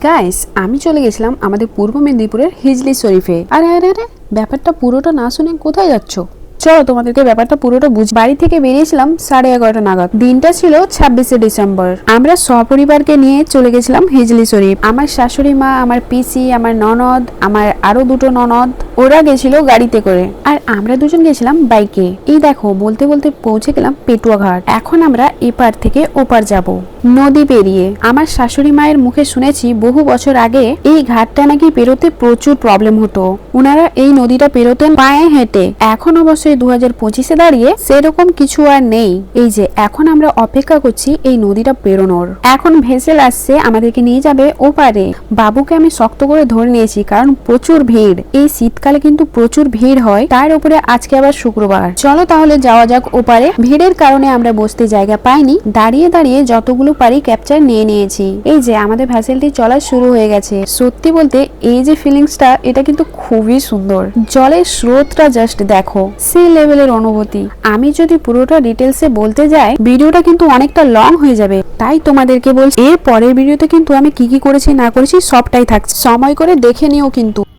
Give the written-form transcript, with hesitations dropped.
Guys, আমি চলে গেছিলাম আমাদের পূর্ব মেদিনীপুরের হিজলি শরীফে। আরে আরে আরে, ব্যাপারটা পুরোটা না শুনে কোথায় যাচ্ছ? চলো তোমাদেরকে ব্যাপারটা পুরোটা বাড়ি থেকে বেরিয়েছিলাম 11:30 নাগাদ। দিনটা ছিল 26শে ডিসেম্বর। আমরা সপরিবারকে নিয়ে চলে গেছিলাম হিজলি শরীফ। আমার শাশুড়ি মা, আমার পিসি, আমার ননদ, আমার আরো দুটো ননদ, ওরা গেছিল গাড়িতে করে, আর আমরা দুজন গেছিলাম বাইকে। এই দেখো, বলতে বলতে পৌঁছে গেলাম পেটুয়া ঘাট। এখন আমরা এপার থেকে ওপার যাব নদী পেরিয়ে। আমার শাশুড়ি মায়ের মুখে শুনেছি বহু বছর আগে এই ঘাটটা নাকি পেরোতে প্রচুর প্রবলেম হতো। ওনারা এই নদীটা পেরোতেন পায়ে হেঁটে। এখন অবশ্যই 2025-এ দাঁড়িয়ে সেরকম কিছু আর নেই। এই যে এখন আমরা অপেক্ষা করছি এই নদীটা পেরোনোর। এখন ভেসেল আসছে, আমাদেরকে নিয়ে যাবে ওপারে। বাবুকে আমি শক্ত করে ধরে নিয়েছি, কারণ প্রচুর ভিড়। এই শীতকালে কিন্তু প্রচুর ভিড় হয়, তার উপরে আজকে আবার শুক্রবার। চলো তাহলে যাওয়া যাক ওপারে। ভিড়ের কারণে আমরা বসতে জায়গা পাইনি, দাঁড়িয়ে দাঁড়িয়ে যতগুলো পারি ক্যাপচার নিয়ে নিয়েছি। এই যে আমাদের ভ্যাসেলটি চলা শুরু হয়ে গেছে। সত্যি বলতে এই যে ফিলিংসটা, এটা কিন্তু খুবই সুন্দর। জলের স্রোতটা জাস্ট দেখো, সেই লেভেলের অনুভূতি। আমি যদি পুরোটা ডিটেলসে বলতে যাই, ভিডিওটা কিন্তু অনেকটা লং হয়ে যাবে, তাই তোমাদেরকে বলছি এর পরের ভিডিওতে কিন্তু আমি কি কি করেছি না করেছি সবটাই থাকছে, সময় করে দেখে নিও কিন্তু।